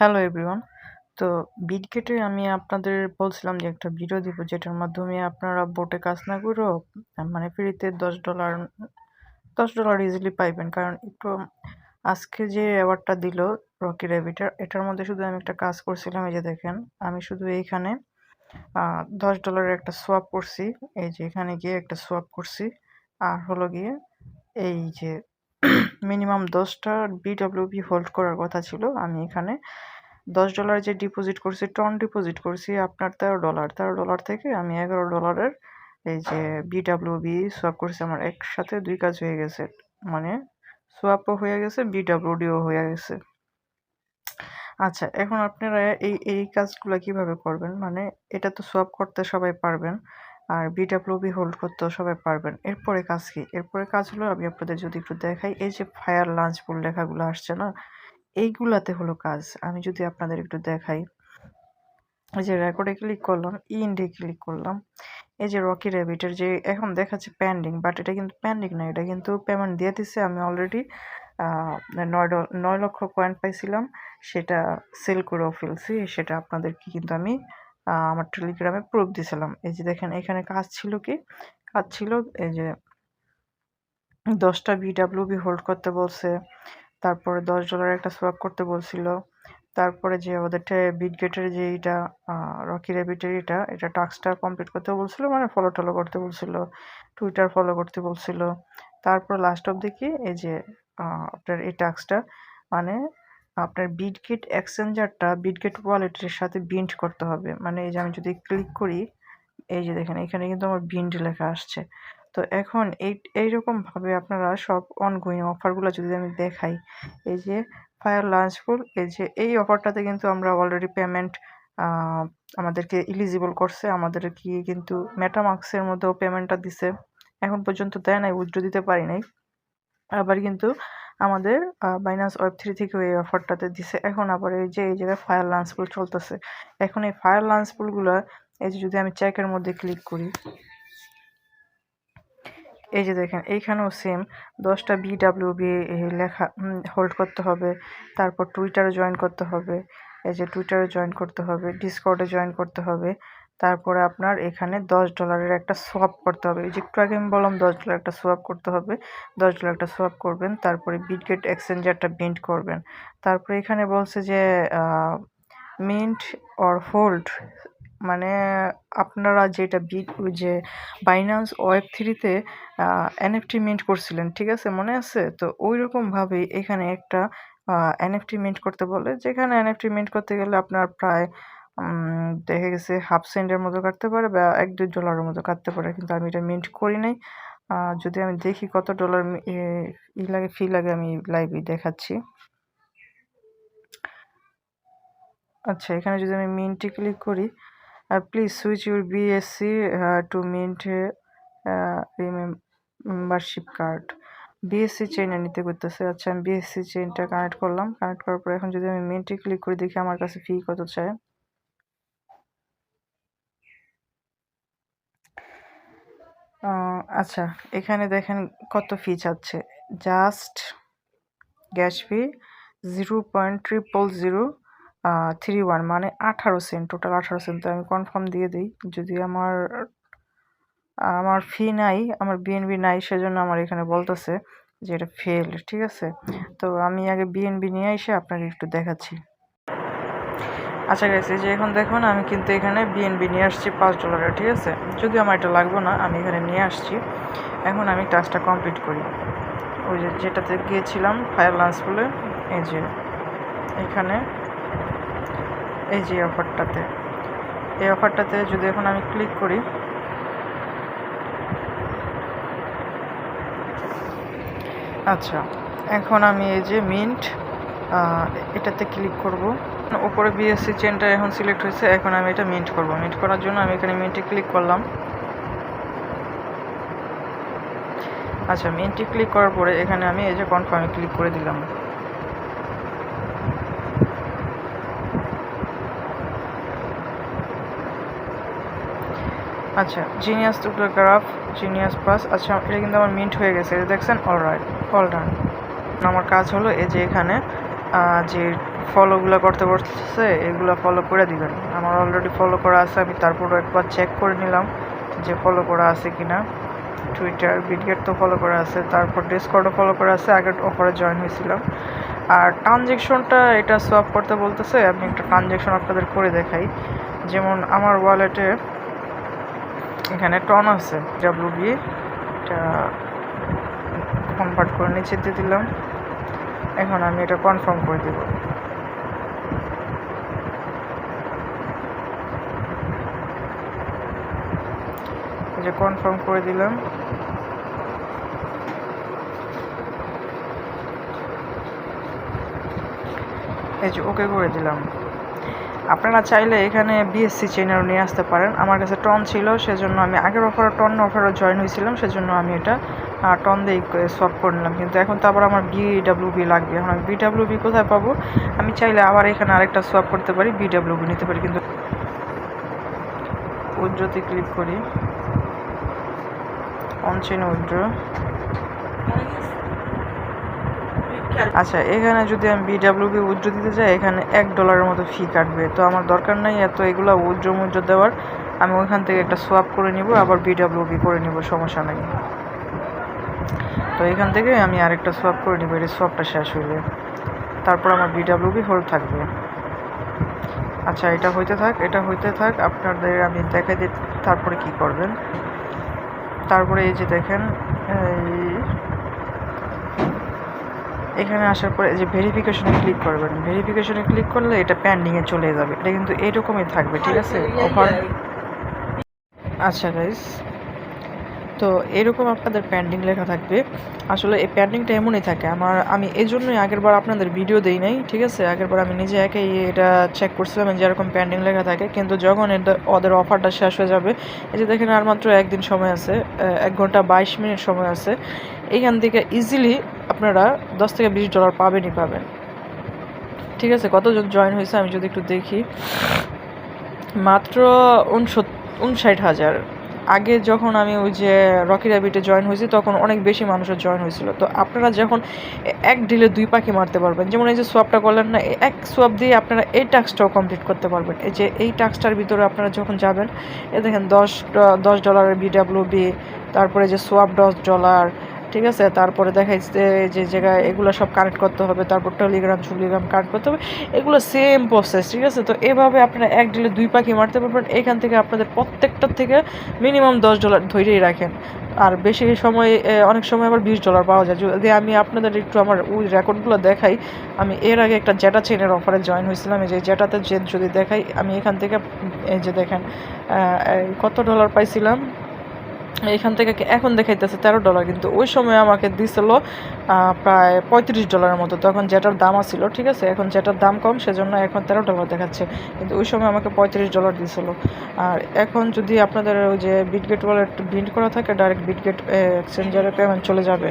Hello everyone. তো বিটগেটে আমি আপনাদের বলছিলাম যে একটা ভিডিও দিব যেটার মাধ্যমে আপনারা বোটে কাজ না করেও মানে ফ্রিতে $10 ইজিলি পাইবেন। কারণ একটু আজকে যে অ্যাওয়ার্ডটা দিল রকি র্যাবিটের, এটার মধ্যে শুধু আমি একটা কাজ করছিলাম। এই যে দেখেন, আমি শুধু এইখানে $10 একটা সোয়াপ করছি। এই যে এখানে গিয়ে একটা সোয়াপ করছি। আর হলো গিয়ে এই যে মিনিমাম 10টা বিডব্লিউপি হোল্ড করার কথা ছিল। আমি এখানে $10 যে ডিপোজিট করছি, টন ডিপোজিট করছি আপনার $13 থেকে আমি $11 এই যে বিডব্লিউবি সোয়াপ করছি। আমার একসাথে 2 কাজ হয়ে গেছে। মানে সোয়াপও হয়ে গেছে, বিডব্লিউডিও হয়ে গেছে। আচ্ছা, এখন আপনারা এই কাজগুলা কিভাবে করবেন? মানে এটা তো সোয়াপ করতে সবাই পারবেন। আর বিডব্লিউবি হোল্ড করতেও সবাই পারবেন। এরপরে কাজ কি? এরপরে কাজ হলো, আমি আপনাদের যদি একটু দেখাই, এই যে ফায়ার লাঞ্চ পুল লেখাগুলো আসছে না? এইগুলাতে হলো কাজ। আমি যদি আপনাদের একটু দেখাই, এই যে রেকর্ডে ক্লিক করলাম, ইন্ডে ক্লিক করলাম। এই যে রকি র্যাবিটের যে এখন দেখাচ্ছে পেন্ডিং, বাট এটা কিন্তু পেন্ডিং না, এটা কিন্তু পেমেন্ট দিয়ে দিছে। আমি অলরেডি 9 লক্ষ কয়েন পাইছিলাম, সেটা সেল করেও ফেলছি। সেটা আপনাদেরকে কিন্তু আমি আমার টেলিগ্রামে প্রুফ দিছিলাম। এই যে দেখেন, এখানে কাজ ছিল কি? কাজ ছিল এই যে 10টা বিডব্লিউবি হোল্ড করতে বলছে, তারপরে $10 একটা সোয়াপ করতে বলছিল। তারপরে যে ওদের বিটগেটের যে এইটা রকি র্যাবিটের এটা টাস্কটা কমপ্লিট করতে বলছিল, মানে ফলো টলো করতে বলছিল, টুইটার ফলো করতে বলছিল। তারপর লাস্ট অব্দি কি, এই যে আপনার এই টাস্কটা মানে আপনার বিটগেট এক্সচেঞ্জারটা বিটগেট ওয়ালেটের সাথে বিন্ড করতে হবে। মানে এই যে আমি যদি ক্লিক করি, এই যে দেখেন এখানে কিন্তু আমার বিন্ড লেখা আসছে। তো এখন এইরকমভাবে আপনারা সব অনগোয়িং অফারগুলো যদি আমি দেখাই, এই যে ফায়ার লাঞ্চ পুল, এই যে এই অফারটাতে কিন্তু আমরা অলরেডি পেমেন্ট আমাদেরকে এলিজিবল করছে। আমাদের কি কিন্তু মেটামাস্কের মধ্যেও পেমেন্টটা দিছে, এখন পর্যন্ত দেয় নাই, উইথড্র দিতে পারি নাই। আবার কিন্তু আমাদের বাইন্যান্স ওয়েব3 থেকেও এই অফারটাতে দিছে। এখন আবার এই যে এই জায়গায় ফায়ার লাঞ্চ পুল চলতেছে। এখন এই ফায়ার লাঞ্চ পুলগুলো, এই যে যদি আমি চেকের মধ্যে ক্লিক করি, এই যে দেখেন এইখানেও সেম 10টা বিডব্লিউবি লেখা হোল্ড করতে হবে। তারপর টুইটারে জয়েন করতে হবে, এই যে টুইটারে জয়েন করতে হবে, ডিসকর্ডে জয়েন করতে হবে। তারপরে আপনার এখানে $10 একটা সোয়াপ করতে হবে। এই যে একটু আগে আমি বললাম $10 একটা সোয়াপ করতে হবে, $10 একটা সোয়াপ করবেন। তারপরে বিটগেট এক্সচেঞ্জারটা বিন্ড করবেন। তারপরে এখানে বলছে যে মিন্ট অর হোল্ড, মানে আপনারা যেটা ওই যে বাইন্যান্স ওয়েব3-তে এনএফটি মিন্ট করছিলেন, ঠিক আছে? মনে আছে তো? ওইরকমভাবেই এখানে একটা এনএফটি মিন্ট করতে বলে, যেখানে এনএফটি মিন্ট করতে গেলে আপনার প্রায় দেখা গেছে হাফ সেন্টের মতো কাটতে পারে বা $1-2 মতো কাটতে পারে। কিন্তু আমি এটা মিন্ট করি নাই। যদি আমি দেখি কত ডলার লাগে, ফি লাগে, আমি লাইভে দেখাচ্ছি। আচ্ছা, এখানে যদি আমি মিন্টে ক্লিক করি, please switch your BSC to Mint membership card. BSC চেইনে নিতে করতেছে। আচ্ছা, আমি বিএসসি চেইনটা কানেক্ট করলাম। কানেক্ট করার পর এখন যদি আমি মিন্টে ক্লিক করে দেখি আমার কাছে ফি কত চায়। আচ্ছা, এখানে দেখেন কত ফি চাচ্ছে। জাস্ট গ্যাস ফি 0.00031, মানে 18 সেন্ট, টোটাল 18 সেন্ট। তো আমি কনফার্ম দিয়ে দিই। যদি আমার ফি নাই, আমার বিএনবি নাই, সেজন্য আমার এখানে বলতেছে যে এটা ফেল, ঠিক আছে? তো আমি আগে বিএনবি নিয়ে এসে আপনাকে একটু দেখাচ্ছি। আচ্ছা গাইস, এই যে এখন দেখুন আমি কিন্তু এখানে বিএনবি নিয়ে আসছি $5, ঠিক আছে? যদিও আমার এটা লাগবে না, আমি এখানে নিয়ে আসছি। এখন আমি টাস্কটা কমপ্লিট করি। ওই যে যেটাতে গিয়েছিলাম ফায়ার লাঞ্চ বলে, এই যে এখানে এই যে এই অফারটাতে যদি এখন আমি ক্লিক করি, আচ্ছা এখন আমি এই যে মিন্ট এটাতে ক্লিক করব। উপরে বিএসসি চেনটা এখন সিলেক্ট হয়েছে, এখন আমি এটা মিন্ট করব। মিন্ট করার জন্য আমি এখানে মিন্টে ক্লিক করলাম। আচ্ছা, মিন্টে ক্লিক করার পরে এখানে আমি এই যে কনফার্মে ক্লিক করে দিলাম। আচ্ছা, জিনিয়াস গ্রাফ, জিনিয়াস পাস। আচ্ছা, এটা কিন্তু আমার মিন্ট হয়ে গেছে, এটা দেখছেন? Alright, all done. আমার কাজ হলো এই যে এখানে যে ফলোগুলো করতে বলছে এগুলো ফলো করে দিবেন। আমার অলরেডি ফলো করা আছে, আমি তারপরও একবার চেক করে নিলাম যে ফলো করা আছে কিনা। টুইটার, বিটগেট তো ফলো করা আছে, তারপর ডিসকর্ডও ফলো করা আছে, আগের অফারে জয়েন হয়েছিলাম। আর ট্রানজেকশনটা এটা সোয়াপ করতে বলতেছে, আমি একটা ট্রানজেকশন আপনাদের করে দেখাই। যেমন আমার ওয়ালেটে এখানে টন আছে ডাব্লিউবি, এটা কনভার্ট করে নিচে দিয়ে দিলাম। এখন আমি এটা কনফার্ম করে দেব। এই যে কনফার্ম করে দিলাম। এই যে ওকে করে দিলাম। আপনারা চাইলে এখানে বিএসসি চেইনারও নিয়ে আসতে পারেন। আমার কাছে টন ছিল, সেজন্য আমি আগের অফারে জয়েন হয়েছিলাম, সেজন্য আমি এটা টন দিয়ে সোয়াপ করে নিলাম। কিন্তু এখন তো আবার আমার বিডাব্লিউবি লাগবে। এখন আমি বিডাব্লিউবি কোথায় পাবো? আমি চাইলে আবার এখানে আরেকটা সোয়াপ করতে পারি, বিডাব্লিউবি নিতে পারি। কিন্তু উইথড্রোতে ক্লিক করি, অন চেইন উইথড্রো। আচ্ছা, এখানে যদি আমি বিডাব্লিউবি উইথড্রো দিতে যাই, এখানে $1 মতো ফি কাটবে। তো আমার দরকার নাই এত এগুলো উইথড্রো দেওয়ার। আমি ওইখান থেকে একটা সোয়াপ করে নিব, আবার বিডাব্লিউবি করে নিব, সমস্যা নেই। তো এখান থেকে আমি আরেকটা সোয়াপ করে নিব, এই সোয়াপটা শেষ হইলে তারপর আমার বিডাব্লিউবি হোল্ড থাকবে। আচ্ছা, এটা হইতে থাক, আপনাদের আমি দেখাই দিই তারপরে কি করবেন। তারপরে এই যে দেখেন, এখানে আসার পরে যে ভেরিফিকেশনে ক্লিক করবেন। ভেরিফিকেশনে ক্লিক করলে এটা পেন্ডিংয়ে চলে যাবে। এটা কিন্তু এরকমই থাকবে, ঠিক আছে অফার। আচ্ছা গাইস, তো এরকম আপনাদের পেন্ডিং লেখা থাকবে। আসলে এই পেন্ডিংটা এমনই থাকে। আমি এই জন্যই আগেরবার আপনাদের ভিডিও দেই নাই, ঠিক আছে। আগেরবার আমি নিজে একাই এটা চেক করছিলাম যে এরকম পেন্ডিং লেখা থাকে। কিন্তু যখন ওদের অফারটা শেষ হয়ে যাবে, এই যে দেখেন আর মাত্র একদিন সময় আছে, 1 ঘন্টা 22 মিনিট সময় আছে। এইখান থেকে ইজিলি আপনারা $10 থেকে $20 পাবেনই পাবেন, ঠিক আছে। কতজন জয়েন হয়েছে আমি যদি একটু দেখি, মাত্র 59,000। আগে যখন আমি ওই যে রকি র্যাবিটে জয়েন হয়েছি তখন অনেক বেশি মানুষের জয়েন হয়েছিল। তো আপনারা যখন এক ডিলে 2 পাখি মারতে পারবেন, যেমন এই যে সোয়াপটা করলেন না, এক সোয়াপ দিয়ে আপনারা এই টাস্কটাও কমপ্লিট করতে পারবেন। এই যে এই টাস্কটার ভিতরে আপনারা যখন যাবেন, এ দেখেন $10 বিডাব্লিউবি, তারপরে যে সোয়াপ $10, ঠিক আছে। তারপরে দেখাইছে যে জায়গায় এগুলো সব কানেক্ট করতে হবে, তারপর টেলিগ্রাম কানেক্ট করতে হবে, এগুলো সেম প্রসেস, ঠিক আছে। তো এভাবে আপনারা এক ডিলে 2 পাখি মারতে পারবেন। এখান থেকে আপনাদের প্রত্যেকটার থেকে মিনিমাম $10 ধরেই রাখেন। আর বেশি সময়, অনেক সময় আবার $20 পাওয়া যায়। যদি আমি আপনাদের একটু আমার ওই রেকর্ডগুলো দেখাই, আমি এর আগে একটা জেটা চেইনের অফারে জয়েন হয়েছিলাম। এই যে জেটাতে যদি দেখাই, আমি এখান থেকে এই যে দেখেন কত ডলার পাইছিলাম। এখান থেকে এখন দেখাইতেছে $13, কিন্তু ওই সময় আমাকে দিছিল প্রায় $35 মতো। তখন যেটার দাম ছিল, ঠিক আছে। এখন যেটার দাম কম, সেজন্য এখন $13 দেখাচ্ছে, কিন্তু ওই সময় আমাকে $35 দিছিল। আর এখন যদি আপনাদের ওই যে বিটগেট ওয়ালেট বিল্ড করা থাকে, ডাইরেক্ট বিটগেট এক্সচেঞ্জারে পেমেন্ট চলে যাবে।